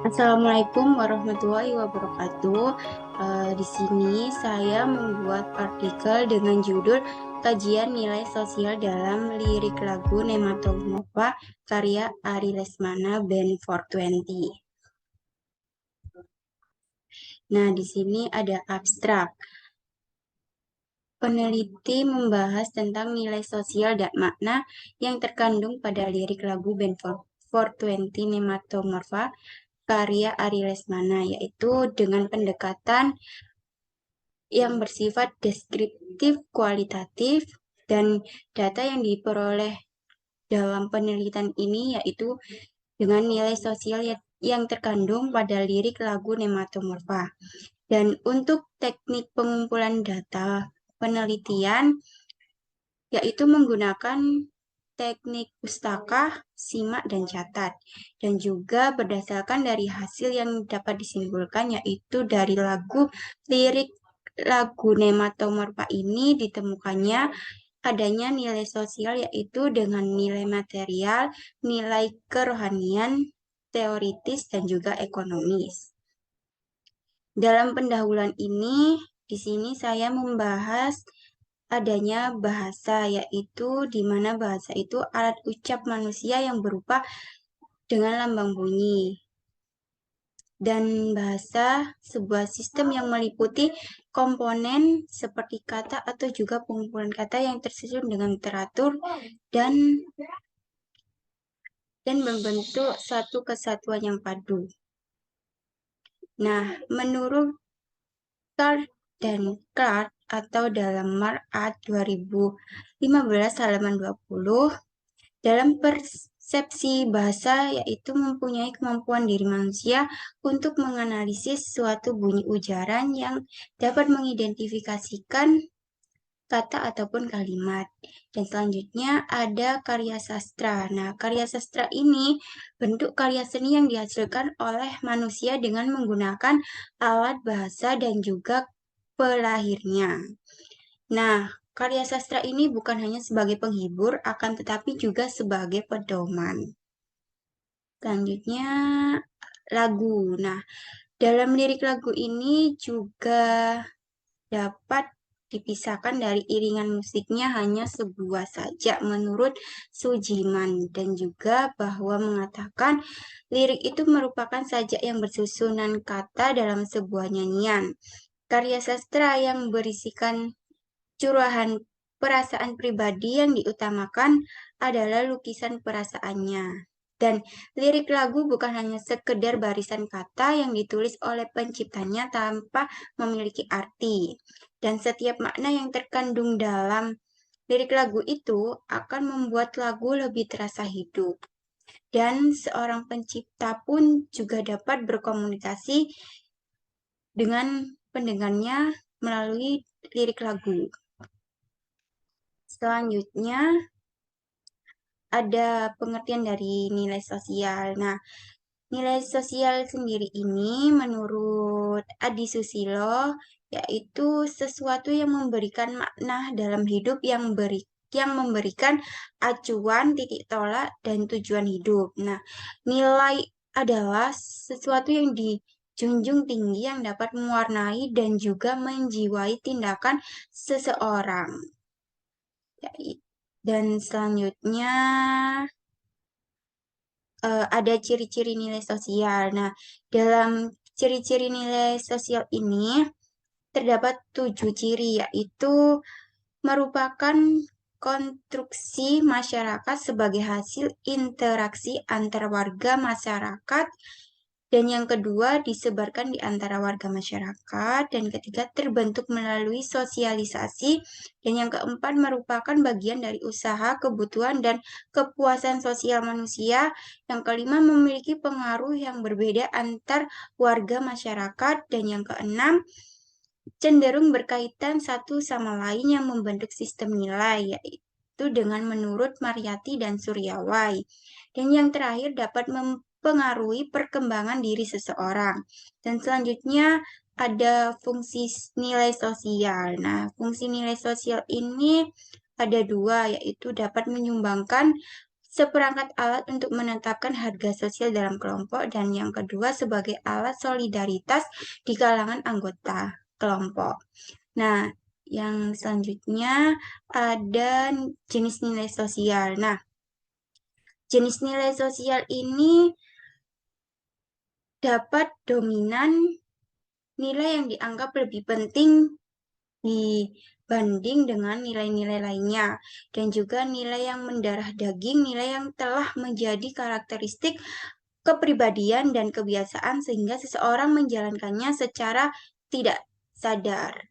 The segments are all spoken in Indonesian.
Assalamualaikum warahmatullahi wabarakatuh. Di sini saya membuat artikel dengan judul Kajian Nilai Sosial dalam Lirik Lagu Nematomorpha karya Ari Lesmana Band 420. Nah, di sini ada abstrak. Peneliti membahas tentang nilai sosial dan makna yang terkandung pada lirik lagu Band 420 Nematomorpha karya Ari Lesmana, yaitu dengan pendekatan yang bersifat deskriptif, kualitatif, dan data yang diperoleh dalam penelitian ini yaitu dengan nilai sosial yang terkandung pada lirik lagu Nematomorpha. Dan untuk teknik pengumpulan data penelitian yaitu menggunakan teknik pustaka, simak, dan catat. Dan juga berdasarkan dari hasil yang dapat disimpulkan yaitu dari lirik lagu Nematomorpha ini ditemukannya adanya nilai sosial yaitu dengan nilai material, nilai kerohanian, teoritis, dan juga ekonomis. Dalam pendahuluan ini, di sini saya membahas adanya bahasa, yaitu di mana bahasa itu alat ucap manusia yang berupa dengan lambang bunyi. Dan bahasa sebuah sistem yang meliputi komponen seperti kata atau juga pengumpulan kata yang tersusun dengan teratur dan membentuk satu kesatuan yang padu. Nah, menurut Carr dan Clark atau dalam Mar'at 2015 halaman 20, dalam persepsi bahasa yaitu mempunyai kemampuan diri manusia untuk menganalisis suatu bunyi ujaran yang dapat mengidentifikasikan kata ataupun kalimat. Dan selanjutnya ada karya sastra. Nah, karya sastra ini bentuk karya seni yang dihasilkan oleh manusia dengan menggunakan alat bahasa dan juga pelahirnya. Nah, karya sastra ini bukan hanya sebagai penghibur, akan tetapi juga sebagai pedoman. Selanjutnya, lagu. Nah, dalam lirik lagu ini juga dapat dipisahkan dari iringan musiknya hanya sebuah saja menurut Sujiman, dan juga bahwa mengatakan lirik itu merupakan sajak yang bersusunan kata dalam sebuah nyanyian. Karya sastra yang berisikan curahan perasaan pribadi yang diutamakan adalah lukisan perasaannya. Dan lirik lagu bukan hanya sekedar barisan kata yang ditulis oleh penciptanya tanpa memiliki arti. Dan setiap makna yang terkandung dalam lirik lagu itu akan membuat lagu lebih terasa hidup. Dan seorang pencipta pun juga dapat berkomunikasi dengan pendengarnya melalui lirik lagu. Selanjutnya, ada pengertian dari nilai sosial. Nah, nilai sosial sendiri ini menurut Adi Susilo yaitu sesuatu yang memberikan makna dalam hidup yang memberikan acuan, titik tolak, dan tujuan hidup. Nah, nilai adalah sesuatu yang dijunjung tinggi yang dapat mewarnai dan juga menjiwai tindakan seseorang. Dan selanjutnya ada ciri-ciri nilai sosial. Nah, dalam ciri-ciri nilai sosial ini terdapat 7 ciri, yaitu merupakan konstruksi masyarakat sebagai hasil interaksi antar warga masyarakat, dan yang kedua disebarkan di antara warga masyarakat, dan ketiga terbentuk melalui sosialisasi, dan yang keempat merupakan bagian dari usaha, kebutuhan, dan kepuasan sosial manusia, yang kelima memiliki pengaruh yang berbeda antar warga masyarakat, dan yang keenam cenderung berkaitan satu sama lain yang membentuk sistem nilai, yaitu dengan menurut Mariyati dan Suryawai. Dan yang terakhir dapat mempengaruhi perkembangan diri seseorang. Dan selanjutnya ada fungsi nilai sosial. Nah, fungsi nilai sosial ini ada dua, yaitu dapat menyumbangkan seperangkat alat untuk menetapkan harga sosial dalam kelompok, dan yang kedua sebagai alat solidaritas di kalangan anggota kelompok. Nah, yang selanjutnya ada jenis nilai sosial. Nah, jenis nilai sosial ini dapat dominan nilai yang dianggap lebih penting dibanding dengan nilai-nilai lainnya, dan juga nilai yang mendarah daging, nilai yang telah menjadi karakteristik kepribadian dan kebiasaan sehingga seseorang menjalankannya secara tidak sadar.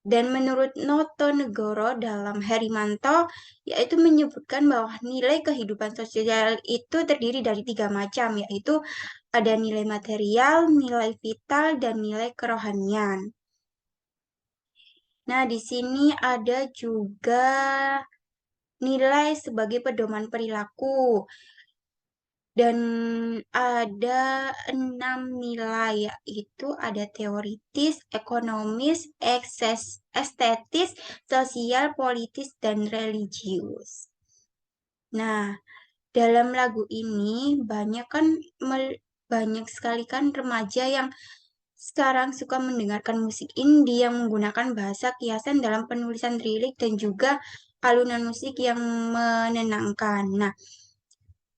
Dan menurut Noto Negoro dalam Herimanto, yaitu menyebutkan bahwa nilai kehidupan sosial itu terdiri dari 3 macam, yaitu ada nilai material, nilai vital, dan nilai kerohanian. Nah, di sini ada juga nilai sebagai pedoman perilaku. Dan ada 6 nilai, yaitu ada teoritis, ekonomis, estetis, sosial, politis, dan religius. Nah, dalam lagu ini banyak sekali kan remaja yang sekarang suka mendengarkan musik indie yang menggunakan bahasa kiasan dalam penulisan lirik dan juga alunan musik yang menenangkan. Nah,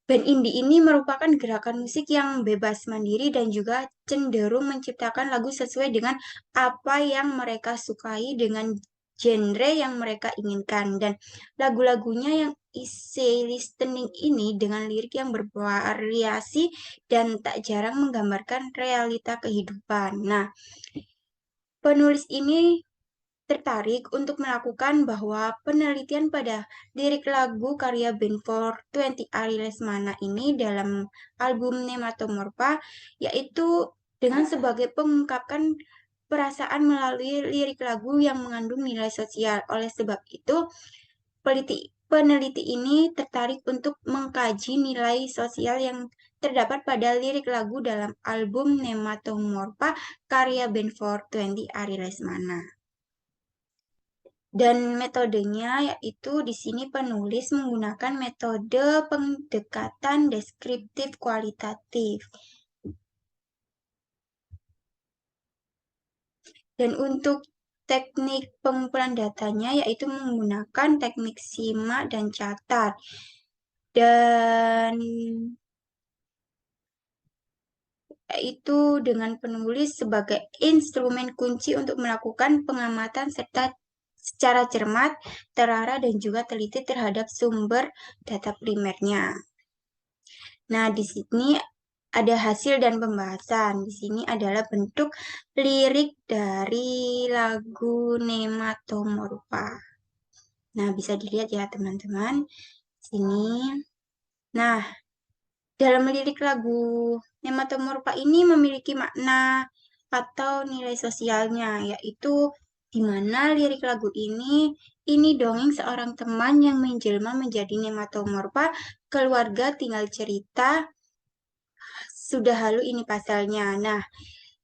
band indie ini merupakan gerakan musik yang bebas mandiri dan juga cenderung menciptakan lagu sesuai dengan apa yang mereka sukai dengan genre yang mereka inginkan. Dan lagu-lagunya yang easy listening ini dengan lirik yang bervariasi dan tak jarang menggambarkan realita kehidupan. Nah, penulis ini tertarik untuk melakukan bahwa penelitian pada lirik lagu karya band 420 Ari Lesmana ini dalam album Nematomorpha, yaitu dengan sebagai pengungkapkan perasaan melalui lirik lagu yang mengandung nilai sosial. Oleh sebab itu, peneliti ini tertarik untuk mengkaji nilai sosial yang terdapat pada lirik lagu dalam album Nematomorpha karya band 420 Ari Lesmana. Dan metodenya yaitu di sini penulis menggunakan metode pendekatan deskriptif kualitatif. Dan untuk teknik pengumpulan datanya yaitu menggunakan teknik simak dan catat. Dan itu dengan penulis sebagai instrumen kunci untuk melakukan pengamatan serta secara cermat, terarah, dan juga teliti terhadap sumber data primernya. Nah, di sini ada hasil dan pembahasan. Di sini adalah bentuk lirik dari lagu Nematomorpha. Nah, bisa dilihat ya teman-teman. Sini. Nah, dalam lirik lagu Nematomorpha ini memiliki makna atau nilai sosialnya, yaitu di mana lirik lagu ini dongeng seorang teman yang menjelma menjadi nematomorpha, keluarga tinggal cerita, sudah halu ini pasalnya. Nah,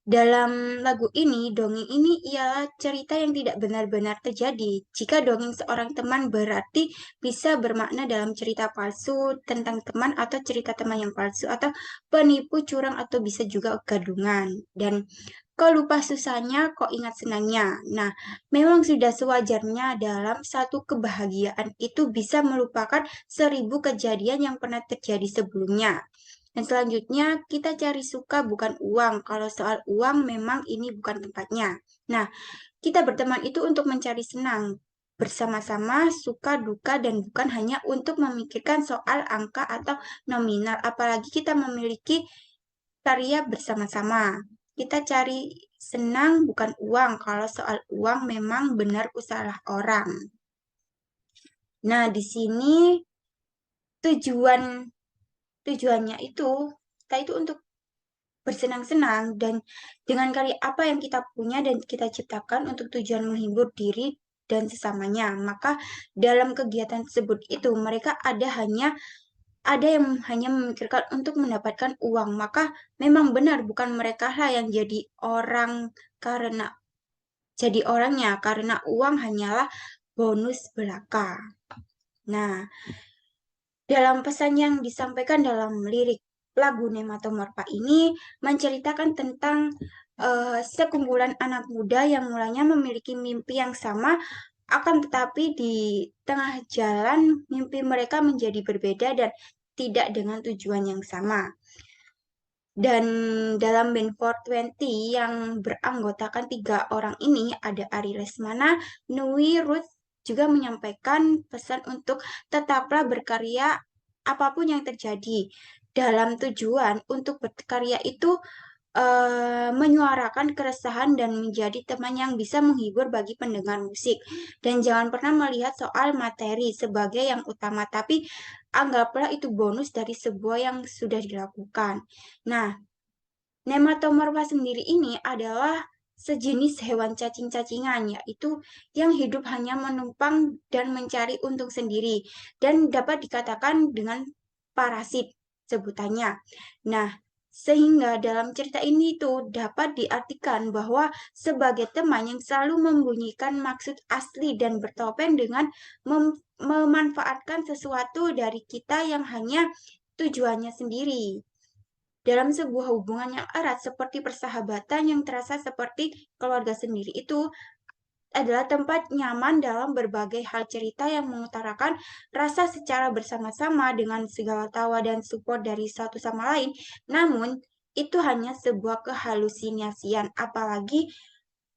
dalam lagu ini, dongeng ini ialah cerita yang tidak benar-benar terjadi. Jika dongeng seorang teman berarti bisa bermakna dalam cerita palsu tentang teman atau cerita teman yang palsu atau penipu curang atau bisa juga gadungan. Dan kau lupa susahnya, kau ingat senangnya. Nah, memang sudah sewajarnya dalam satu kebahagiaan itu bisa melupakan 1000 kejadian yang pernah terjadi sebelumnya. Dan selanjutnya kita cari suka bukan uang. Kalau soal uang memang ini bukan tempatnya. Nah, kita berteman itu untuk mencari senang bersama-sama, suka duka, dan bukan hanya untuk memikirkan soal angka atau nominal. Apalagi kita memiliki karya bersama-sama. Kita cari senang bukan uang. Kalau soal uang memang benar usaha orang. Nah, di sini tujuan tujuannya itu kita itu untuk bersenang-senang dan dengan karya apa yang kita punya dan kita ciptakan untuk tujuan menghibur diri dan sesamanya. Maka dalam kegiatan tersebut itu mereka ada yang hanya memikirkan untuk mendapatkan uang. Maka memang benar bukan mereka lah yang jadi orangnya karena uang hanyalah bonus belaka. Nah, Dalam pesan yang disampaikan dalam lirik lagu Nematomorpha ini menceritakan tentang sekumpulan anak muda yang mulanya memiliki mimpi yang sama, akan tetapi di tengah jalan mimpi mereka menjadi berbeda dan tidak dengan tujuan yang sama. Dan dalam band 420 yang beranggotakan 3 orang ini ada Ari Lesmana, Nui, Ruth juga menyampaikan pesan untuk tetaplah berkarya apapun yang terjadi. Dalam tujuan untuk berkarya itu menyuarakan keresahan dan menjadi teman yang bisa menghibur bagi pendengar musik. Dan jangan pernah melihat soal materi sebagai yang utama, tapi anggaplah itu bonus dari sebuah yang sudah dilakukan. Nah, Nematomorpha sendiri ini adalah sejenis hewan cacing-cacingan, yaitu yang hidup hanya menumpang dan mencari untung sendiri, dan dapat dikatakan dengan parasit sebutannya. Nah, sehingga dalam cerita ini tuh dapat diartikan bahwa sebagai teman yang selalu membunyikan maksud asli dan bertopeng dengan memanfaatkan sesuatu dari kita yang hanya tujuannya sendiri. Dalam sebuah hubungan yang erat seperti persahabatan yang terasa seperti keluarga sendiri itu adalah tempat nyaman dalam berbagai hal cerita yang mengutarakan rasa secara bersama-sama dengan segala tawa dan support dari satu sama lain. Namun, itu hanya sebuah kehalusinasian, apalagi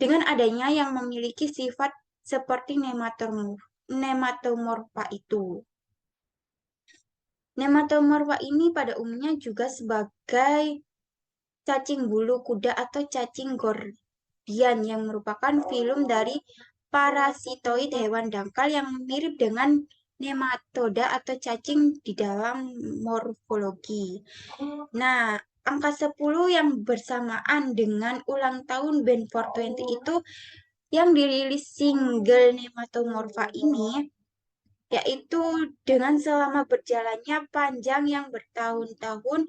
dengan adanya yang memiliki sifat seperti nematomorfa itu. Nematomorfa ini pada umumnya juga sebagai cacing bulu kuda atau cacing gordian yang merupakan film dari parasitoid hewan dangkal yang mirip dengan nematoda atau cacing di dalam morfologi. Nah, angka 10 yang bersamaan dengan ulang tahun band 420 itu yang dirilis single Nematomorpha ini, yaitu dengan selama berjalannya panjang yang bertahun-tahun,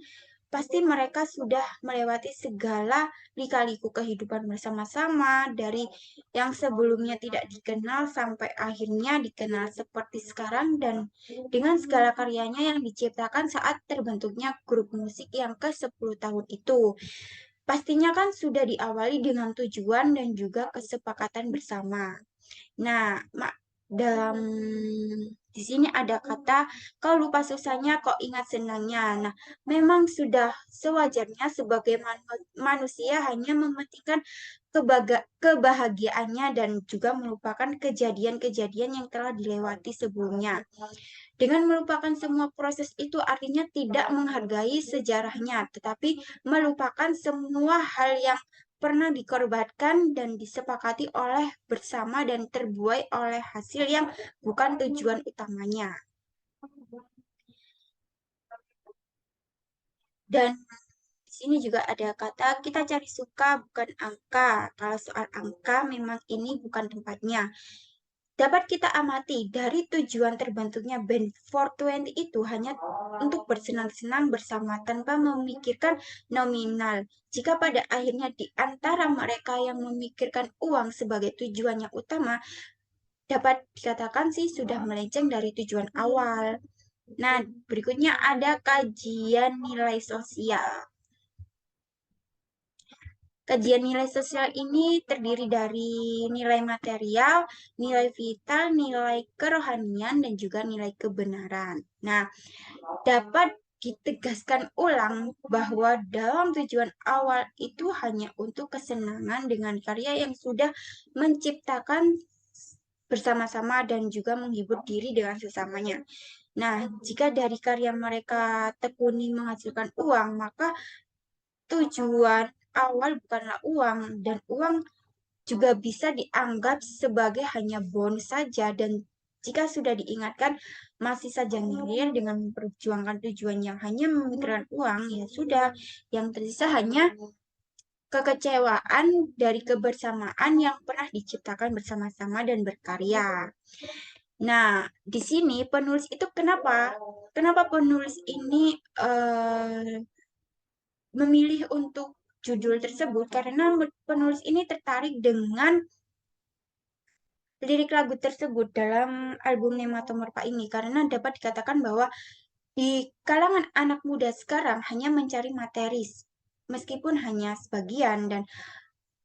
pasti mereka sudah melewati segala lika-liku kehidupan bersama-sama, dari yang sebelumnya tidak dikenal sampai akhirnya dikenal seperti sekarang, dan dengan segala karyanya yang diciptakan saat terbentuknya grup musik yang ke-10 tahun itu. Pastinya kan sudah diawali dengan tujuan dan juga kesepakatan bersama. Nah, dalam di sini ada kata kau lupa susahnya kau ingat senangnya. Nah, memang sudah sewajarnya sebagai manusia hanya mementingkan kebahagiaannya dan juga melupakan kejadian-kejadian yang telah dilewati sebelumnya. Dengan melupakan semua proses itu artinya tidak menghargai sejarahnya, tetapi melupakan semua hal yang pernah dikorbankan dan disepakati oleh bersama dan terbuai oleh hasil yang bukan tujuan utamanya. Dan di sini juga ada kata kita cari suka bukan angka. Kalau soal angka memang ini bukan tempatnya. Dapat kita amati dari tujuan terbentuknya band 420 itu hanya untuk bersenang-senang bersama tanpa memikirkan nominal. Jika pada akhirnya di antara mereka yang memikirkan uang sebagai tujuannya utama, dapat dikatakan sih sudah melenceng dari tujuan awal. Nah, berikutnya ada kajian nilai sosial. Kajian nilai sosial ini terdiri dari nilai material, nilai vital, nilai kerohanian, dan juga nilai kebenaran. Nah, dapat ditegaskan ulang bahwa dalam tujuan awal itu hanya untuk kesenangan dengan karya yang sudah menciptakan bersama-sama dan juga menghibur diri dengan sesamanya. Nah, jika dari karya mereka tekuni menghasilkan uang, maka tujuan awal bukanlah uang, dan uang juga bisa dianggap sebagai hanya bonus saja, dan jika sudah diingatkan masih saja ngiler dengan memperjuangkan tujuan yang hanya memikirkan uang, ya sudah, yang tersisa hanya kekecewaan dari kebersamaan yang pernah diciptakan bersama-sama dan berkarya. Nah, di sini penulis itu kenapa penulis ini memilih untuk judul tersebut, karena penulis ini tertarik dengan lirik lagu tersebut dalam album Nematomorpha ini, karena dapat dikatakan bahwa Di kalangan anak muda sekarang hanya mencari materi, meskipun hanya sebagian, dan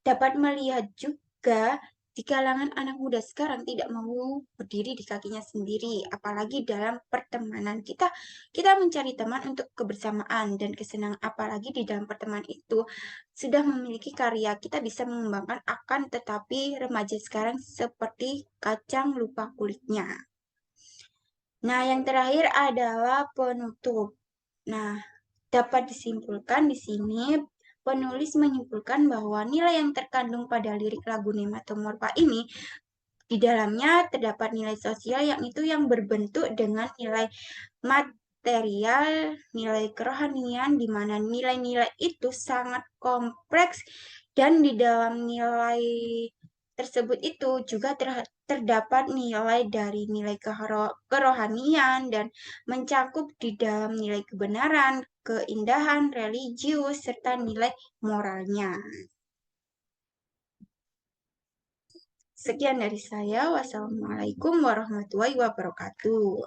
dapat melihat juga di kalangan anak muda sekarang tidak mau berdiri di kakinya sendiri, apalagi dalam pertemanan. Kita mencari teman untuk kebersamaan dan kesenangan, apalagi di dalam pertemanan itu sudah memiliki karya, kita bisa mengembangkan akan, tetapi remaja sekarang seperti kacang lupa kulitnya. Nah, yang terakhir adalah penutup. Nah, dapat disimpulkan di sini, penulis menyimpulkan bahwa nilai yang terkandung pada lirik lagu Nematomorpha ini, di dalamnya terdapat nilai sosial, yang itu yang berbentuk dengan nilai material, nilai kerohanian, di mana nilai-nilai itu sangat kompleks, dan di dalam nilai tersebut itu juga terdapat nilai dari nilai kerohanian, dan mencakup di dalam nilai kebenaran, keindahan, religius, serta nilai moralnya. Sekian dari saya. Wassalamualaikum warahmatullahi wabarakatuh.